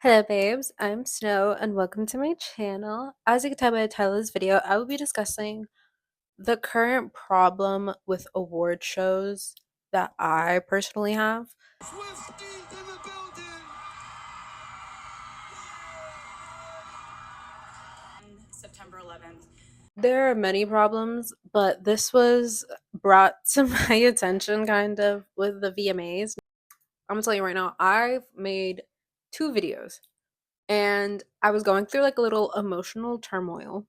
Hello babes, I'm Snow and welcome to my channel. As you can tell by the title of this video, I will be discussing the current problem with award shows that I personally have. September 11th. There are many problems, but this was brought to my attention kind of with the VMAs. I'm gonna tell you right now, I've made 2 videos and I was going through like a little emotional turmoil.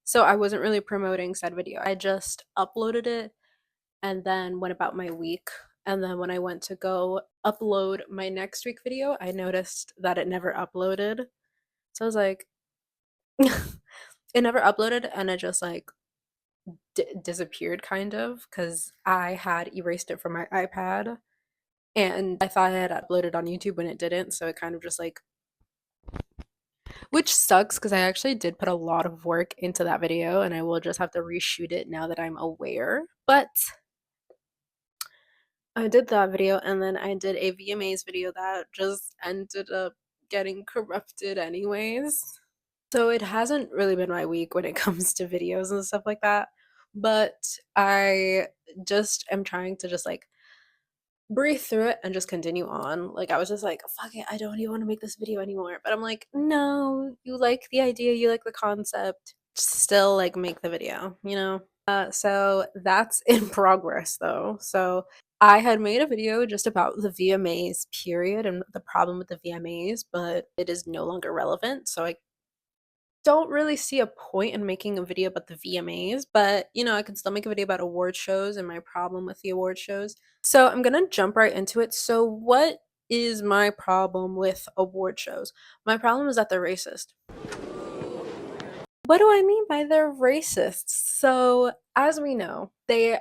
So I wasn't really promoting said video. I just uploaded it and then went about my week. And then when I went to go upload my next week video, I noticed that it never uploaded. So I was like, it never uploaded and it just like disappeared kind of because I had erased it from my iPad and I thought I had uploaded on YouTube when it didn't. So it kind of just like, which sucks because I actually did put a lot of work into that video and I will just have to reshoot it now that I'm aware. But I did that video and then I did a VMAs video that just ended up getting corrupted anyways. So it hasn't really been my week when it comes to videos and stuff like that. But I just am trying to just like breathe through it and just continue on. Like I was just like, fuck it, I don't even want to make this video anymore. But I'm like, no, you like the idea, you like the concept. Still like make the video, you know? So that's in progress though. So I had made a video just about the VMAs period and the problem with the VMAs, but it is no longer relevant. So I don't really see a point in making a video about the VMAs, but you know, I can still make a video about award shows and my problem with the award shows. So I'm gonna jump right into it. So what is my problem with award shows? My problem is that they're racist. What do I mean by they're racist? So, as we know, they,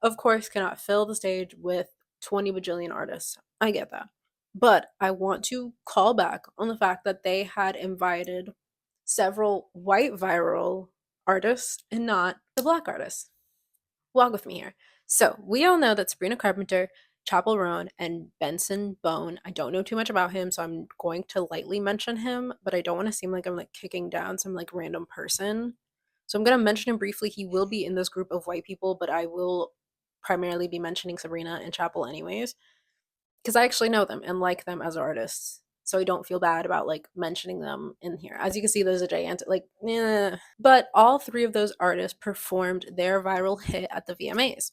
of course, cannot fill the stage with 20 bajillion artists. I get that. But I want to call back on the fact that they had invited several white viral artists and not the black artists. Walk with me here. So we all know that Sabrina Carpenter, Chapel Roan, and Benson Bone. I don't know too much about him, so I'm going to lightly mention him, but I don't want to seem like I'm like kicking down some like random person. So I'm gonna mention him briefly. He will be in this group of white people, but I will primarily be mentioning Sabrina and Chapel anyways, because I actually know them and like them as artists. So I don't feel bad about like mentioning them in here. As you can see, there's a gigantic like, eh. But all 3 of those artists performed their viral hit at the VMAs.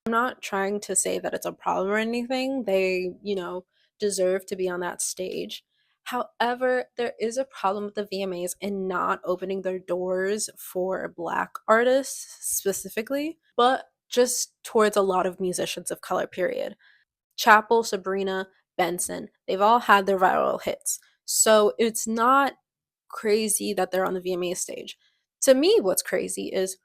I'm not trying to say that it's a problem or anything. They, you know, deserve to be on that stage. However, there is a problem with the VMAs in not opening their doors for black artists specifically, but just towards a lot of musicians of color, period. Chapel, Sabrina, Benson, they've all had their viral hits. So it's not crazy that they're on the VMA stage. To me, what's crazy is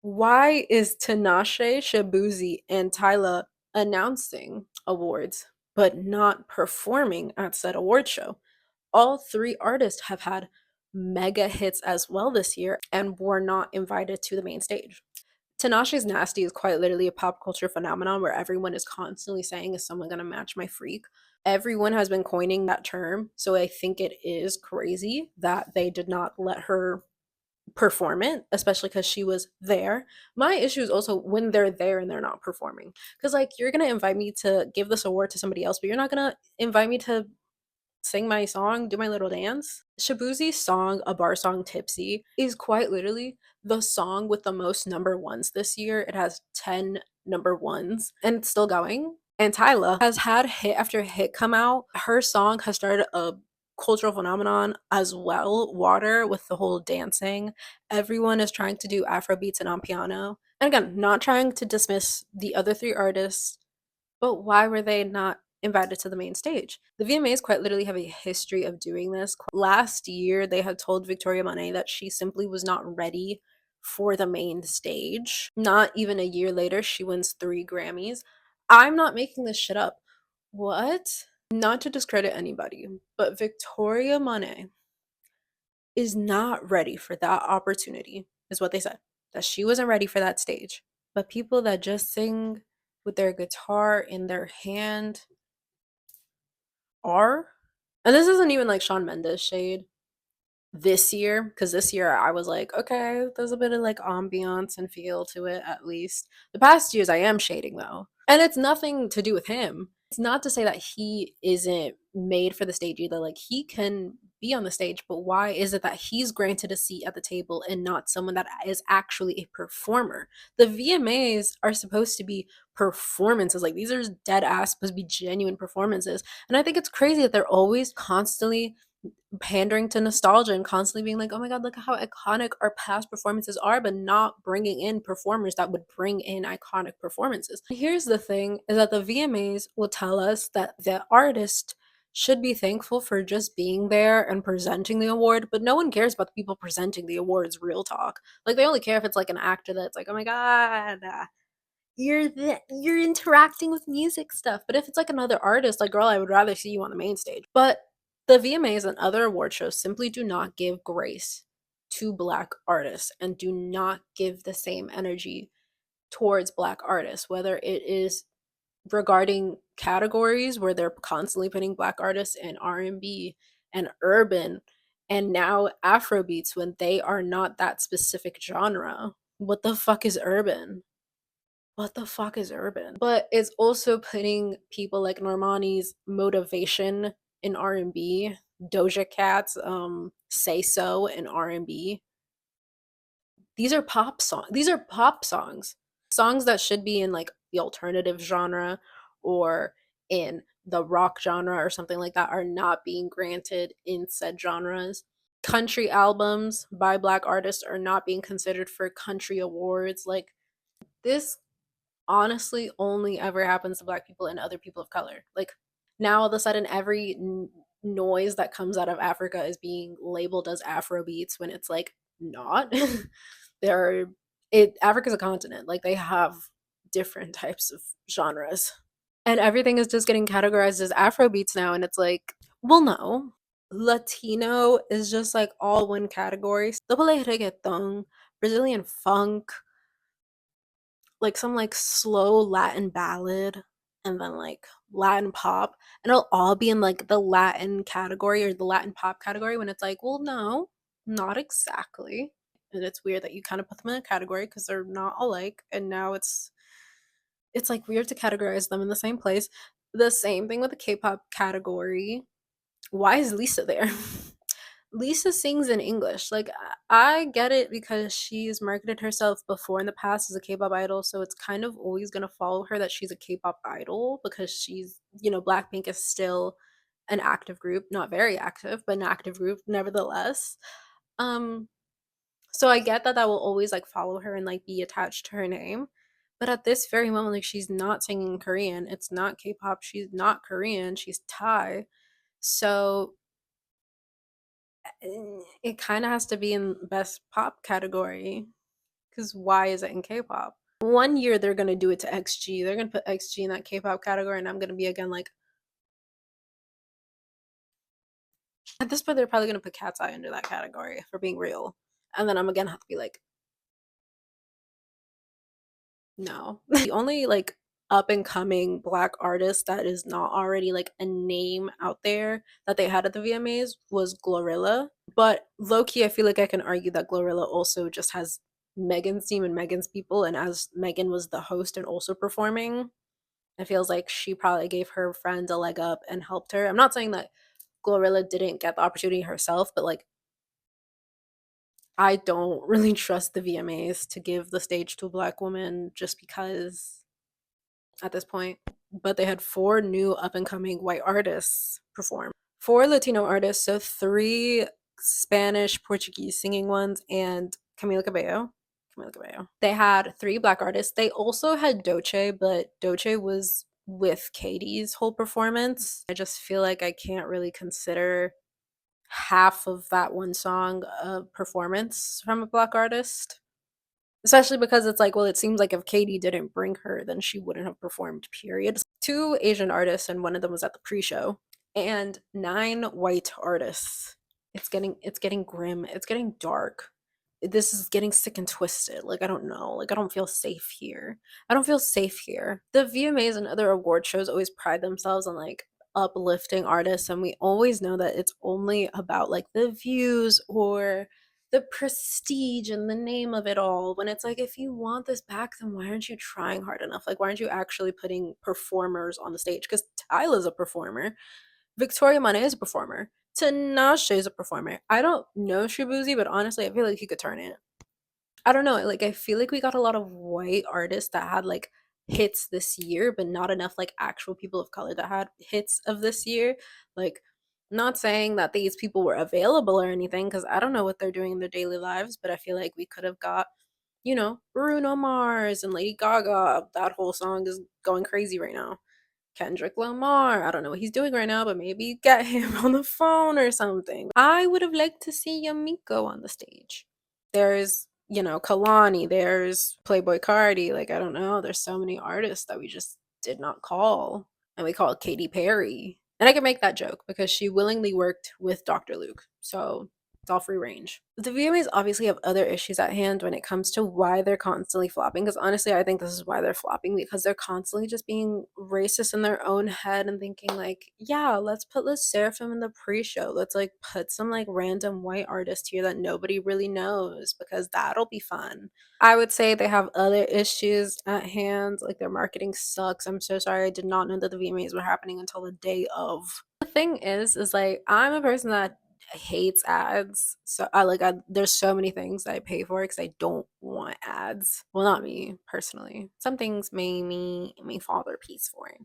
why is Tinashe, Shabuzi, and Tyla announcing awards but not performing at said award show? All 3 artists have had mega hits as well this year and were not invited to the main stage. Tinashe's Nasty is quite literally a pop culture phenomenon where everyone is constantly saying, is someone gonna match my freak? Everyone has been coining that term, so I think it is crazy that they did not let her perform it, especially because she was there. My issue is also when they're there and they're not performing. Because, like, you're gonna invite me to give this award to somebody else, but you're not gonna invite me to sing my song, do my little dance. Shabuzi's song, A Bar Song Tipsy, is quite literally the song with the most number ones this year. It has 10 number ones and it's still going. And Tyla has had hit after hit come out. Her song has started a cultural phenomenon as well. Water with the whole dancing. Everyone is trying to do Afro beats and on piano. And again, not trying to dismiss the other 3 artists, but why were they not invited to the main stage? The VMAs quite literally have a history of doing this. Last year, they had told Victoria Monet that she simply was not ready for the main stage. Not even a year later, she wins 3 Grammys. I'm not making this shit up. What? Not to discredit anybody, but Victoria Monet is not ready for that opportunity, is what they said. That she wasn't ready for that stage. But people that just sing with their guitar in their hand are. And this isn't even like Shawn Mendes shade this year, because this year I was like, okay, there's a bit of like ambiance and feel to it at least. The past years I am shading though. And it's nothing to do with him. It's not to say that he isn't made for the stage either. Like he can be on the stage, but why is it that he's granted a seat at the table and not someone that is actually a performer? The VMAs are supposed to be performances. Like these are dead ass supposed to be genuine performances. And I think it's crazy that they're always constantly pandering to nostalgia and constantly being like, "Oh my god, look how iconic our past performances are," but not bringing in performers that would bring in iconic performances. Here's the thing is that the VMAs will tell us that the artist should be thankful for just being there and presenting the award, but no one cares about the people presenting the awards, real talk. Like they only care if it's like an actor that's like, "Oh my god, you're interacting with music stuff." But if it's like another artist, like girl, I would rather see you on the main stage. But the VMAs and other award shows simply do not give grace to black artists and do not give the same energy towards black artists, whether it is regarding categories where they're constantly putting black artists in R&B and urban and now Afrobeats when they are not that specific genre. What the fuck is urban? What the fuck is urban? But it's also putting people like Normani's motivation in R&B, Doja Cat's Say So in R&B. These are pop songs. These are pop songs. Songs that should be in like the alternative genre or in the rock genre or something like that are not being granted in said genres. Country albums by black artists are not being considered for country awards. Like this honestly only ever happens to black people and other people of color. Like now all of a sudden every noise that comes out of Africa is being labeled as Afro beats when it's like not. there are Africa's a continent. Like they have different types of genres. And everything is just getting categorized as Afro beats now and it's like, well no. Latino is just like all one category. Double A reggaeton, Brazilian funk, like some like slow Latin ballad and then like Latin pop, and it'll all be in like the Latin category or the Latin pop category when it's like, well, no, not exactly. And it's weird that you kind of put them in a category because they're not alike, and now it's like weird to categorize them in the same place. The same thing with the K-pop category. Why is Lisa there? Lisa sings in English. Like I get it because she's marketed herself before in the past as a K-pop idol, so it's kind of always going to follow her that she's a K-pop idol because she's, Blackpink is still an active group, not very active, but an active group nevertheless. Um so I get that that will always like follow her and like be attached to her name. But at this very moment like she's not singing Korean. It's not K-pop. She's not Korean. She's Thai. So it kind of has to be in best pop category because why is it in K-pop? One year they're gonna do it to XG. They're gonna put XG in that K-pop category, and I'm gonna be again like, at this point they're probably gonna put Cat's Eye under that category for being real, and then I'm again have to be like, no. The only like up and coming black artist that is not already like a name out there that they had at the VMAs was Glorilla. But low key, I feel like I can argue that Glorilla also just has Megan's team and Megan's people. And as Megan was the host and also performing, it feels like she probably gave her friend a leg up and helped her. I'm not saying that Glorilla didn't get the opportunity herself, but like I don't really trust the VMAs to give the stage to a black woman just because at this point. But they had four new up and coming white artists perform. Four Latino artists, so three Spanish, Portuguese singing ones, and Camila Cabello. Camila Cabello. They had three black artists. They also had Doce, but Doce was with Katie's whole performance. I just feel like I can't really consider half of that one song a performance from a black artist. Especially because it's like, well, it seems like if Katie didn't bring her, then she wouldn't have performed, period. Two Asian artists, and one of them was at the pre-show, and nine white artists. It's getting grim. It's getting dark. This is getting sick and twisted. Like, I don't know. Like, I don't feel safe here. I don't feel safe here. The VMAs and other award shows always pride themselves on like uplifting artists, and we always know that it's only about like the views or the prestige and the name of it all. When it's like, if you want this back, then why aren't you trying hard enough? Like, why aren't you actually putting performers on the stage? Because Tyla's a performer, Victoria Monet is a performer, Tinashe is a performer. I don't know Shabuzi, but honestly, I feel like he could turn it. I don't know, like, I feel like we got a lot of white artists that had, like, hits this year, but not enough, like, actual people of color that had hits of this year. Like, not saying that these people were available or anything, because I don't know what they're doing in their daily lives, but I feel like we could have got, Bruno Mars and Lady Gaga. That whole song is going crazy right now. Kendrick Lamar. I don't know what he's doing right now, but maybe get him on the phone or something. I would have liked to see Yamiko on the stage. There's, Kalani, there's Playboy Cardi. Like, I don't know. There's so many artists that we just did not call. And we called Katy Perry. And I can make that joke because she willingly worked with Dr. Luke. So it's all free range. The VMAs obviously have other issues at hand when it comes to why they're constantly flopping. Because honestly, I think this is why they're flopping, because they're constantly just being racist in their own head and thinking like, yeah, let's put Liz Seraphim in the pre-show. Let's like put some like random white artist here that nobody really knows because that'll be fun. I would say they have other issues at hand, like their marketing sucks. I'm so sorry. I did not know that the VMAs were happening until the day of. The thing is like I'm a person that hates ads. So there's so many things that I pay for because I don't want ads. Well, not me personally. Some things may fall their piece for it.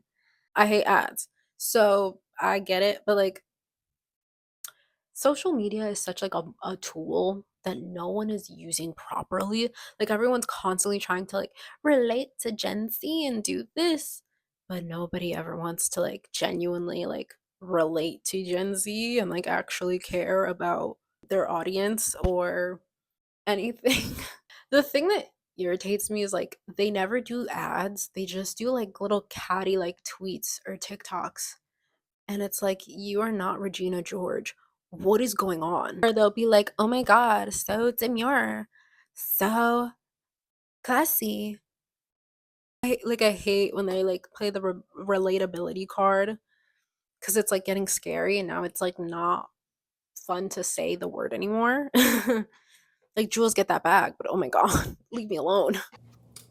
I hate ads. So I get it, but like social media is such like a tool that no one is using properly. Like everyone's constantly trying to like relate to Gen Z and do this, but nobody ever wants to like genuinely like relate to Gen Z and like actually care about their audience or anything. The thing that irritates me is like they never do ads. They just do like little catty like tweets or TikToks, and it's like, you are not Regina George. What is going on? Or they'll be like, oh my God, so demure, so classy. I hate when they like play the relatability card because it's like getting scary and now it's like not fun to say the word anymore. Like, Jules, get that bag, but oh my God, leave me alone.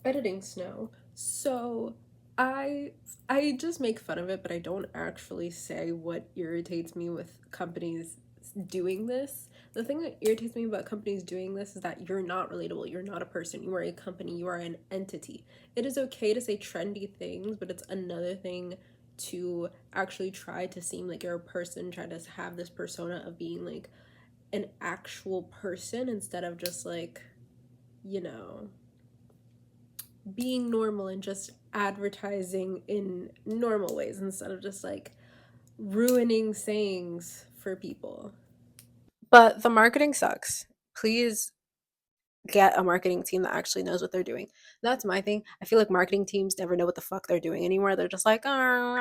Editing Snow. So I I just make fun of it, but I don't actually say what irritates me with companies doing this. The thing that irritates me about companies doing this is that you're not relatable. You're not a person. You are a company. You are an entity. It is okay to say trendy things, but it's another thing to actually try to seem like you're a person, try to have this persona of being like an actual person instead of just like, you know, being normal and just advertising in normal ways instead of just like ruining sayings for people. But the marketing sucks. Please get a marketing team that actually knows what they're doing. That's my thing. I feel like marketing teams never know what the fuck they're doing anymore. They're just like, you don't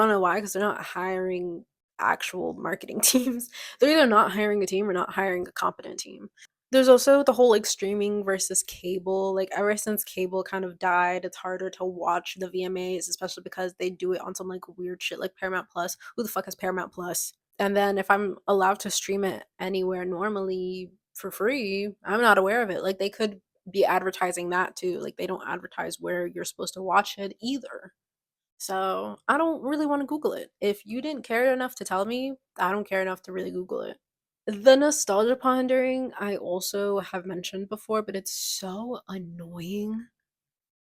know why? Because they're not hiring actual marketing teams. They're either not hiring a team or not hiring a competent team. There's also the whole like streaming versus cable. Like ever since cable kind of died, it's harder to watch the VMAs, especially because they do it on some like weird shit like Paramount Plus. Who the fuck has Paramount Plus? And then if I'm allowed to stream it anywhere normally for free, I'm not aware of it. Like they could be advertising that too. Like they don't advertise where you're supposed to watch it either. So I don't really want to Google it. If you didn't care enough to tell me, I don't care enough to really Google it. The nostalgia pondering I also have mentioned before, but it's so annoying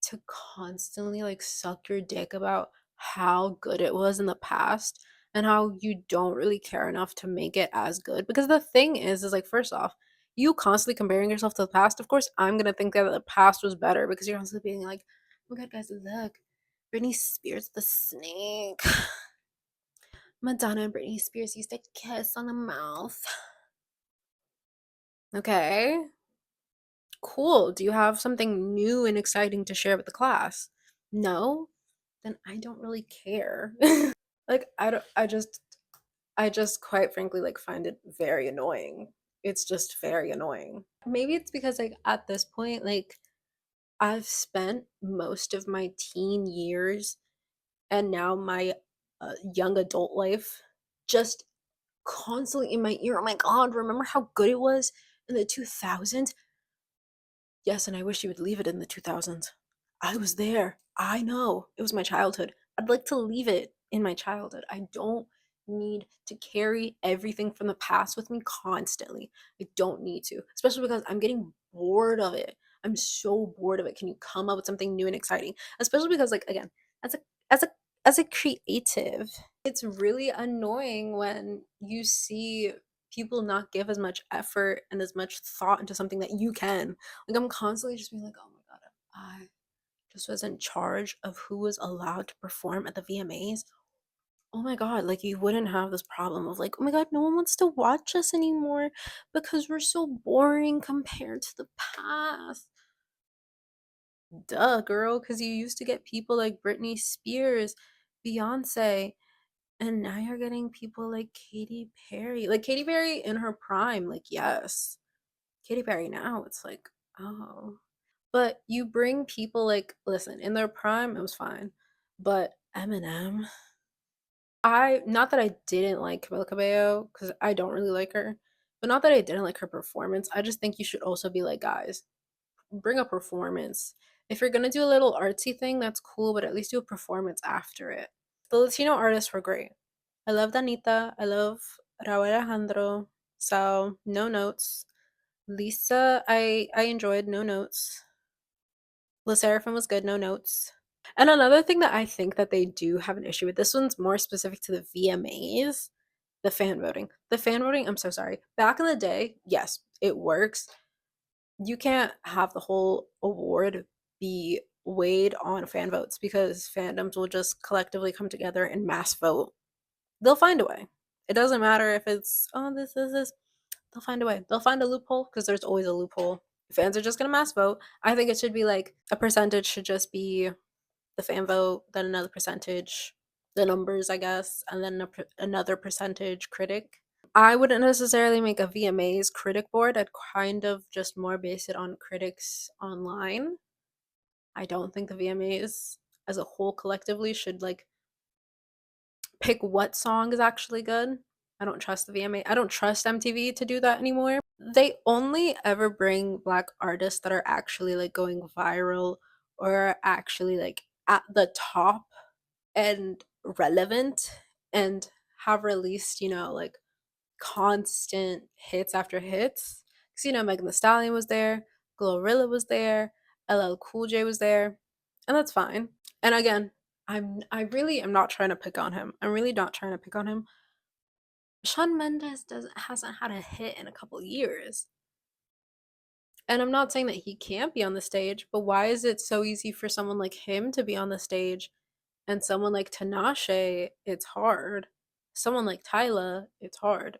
to constantly like suck your dick about how good it was in the past and how you don't really care enough to make it as good. Because the thing is like, first off, you constantly comparing yourself to the past. Of course, I'm gonna think that the past was better because you're constantly being like, oh my God, guys, look, Britney Spears the snake. Madonna and Britney Spears used to kiss on the mouth. Okay, cool. Do you have something new and exciting to share with the class? No? Then I don't really care. Like I just quite frankly like find it very annoying. It's just very annoying. Maybe it's because like at this point like I've spent most of my teen years and now my young adult life just constantly in my ear. Oh my god, remember how good it was in the 2000s? Yes, and I wish you would leave it in the 2000s. I was there. I know. It was my childhood. I'd like to leave it in my childhood. I don't need to carry everything from the past with me constantly. I don't need to, especially because I'm getting bored of it. I'm so bored of it. Can you come up with something new and exciting? Especially because, like, again, as a as a as a creative, it's really annoying when you see people not give as much effort and as much thought into something that you can. Like, I'm constantly just being like, oh my god, if I just was in charge of who was allowed to perform at the VMAs, oh my god, like, you wouldn't have this problem of like, oh my god, no one wants to watch us anymore because we're so boring compared to the past. Duh, girl, because you used to get people like Britney Spears, Beyonce, and now you're getting people like Katy Perry. Like Katy Perry in her prime, like, yes. Katy Perry now, it's like, oh. But you bring people like, listen, in their prime, it was fine. But Eminem, not that I didn't like Camila Cabello, because I don't really like her, but not that I didn't like her performance. I just think you should also be like, guys, bring a performance. If you're gonna do a little artsy thing, that's cool, but at least do a performance after it. The Latino artists were great. I love Danita. I love Raul Alejandro. So no notes. Lisa, I enjoyed no notes. La Seraphim was good, no notes. And another thing that I think that they do have an issue with, this one's more specific to the VMAs, the fan voting. The fan voting, I'm so sorry. Back in the day, yes, it works. You can't have the whole award be weighed on fan votes because fandoms will just collectively come together and mass vote. They'll find a way. It doesn't matter if it's, oh, this is this. They'll find a way. They'll find a loophole because there's always a loophole. Fans are just gonna mass vote. I think it should be like a percentage should just be the fan vote, then another percentage, the numbers, I guess, and then another percentage critic. I wouldn't necessarily make a VMAs critic board. I'd kind of just more base it on critics online. I don't think the VMAs as a whole collectively should like pick what song is actually good. I don't trust the VMA. I don't trust MTV to do that anymore. They only ever bring black artists that are actually like going viral or are actually like at the top and relevant and have released, like constant hits after hits. Because, Megan Thee Stallion was there, Glorilla was there, LL Cool J was there, and that's fine. And again, I really am not trying to pick on him. I'm really not trying to pick on him. Shawn Mendes hasn't had a hit in a couple years. And I'm not saying that he can't be on the stage, but why is it so easy for someone like him to be on the stage and someone like Tinashe, it's hard. Someone like Tyla, it's hard.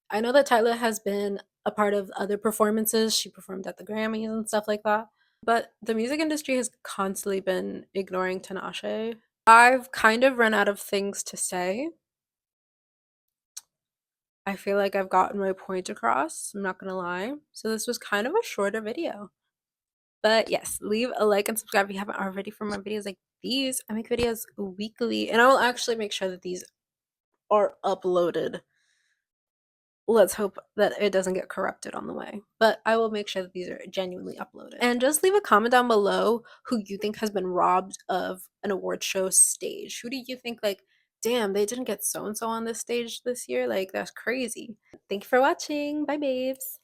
I know that Tyla has been a part of other performances. She performed at the Grammys and stuff like that. But the music industry has constantly been ignoring Tinashe. I've kind of run out of things to say. I feel like I've gotten my point across. I'm not gonna lie. So this was kind of a shorter video. But yes, leave a like and subscribe if you haven't already for more videos like these. I make videos weekly and I will actually make sure that these are uploaded. Let's hope that it doesn't get corrupted on the way. But I will make sure that these are genuinely uploaded. And just leave a comment down below who you think has been robbed of an award show stage. Who do you think, like, damn, they didn't get so and so on this stage this year? Like, that's crazy. Thank you for watching. Bye, babes.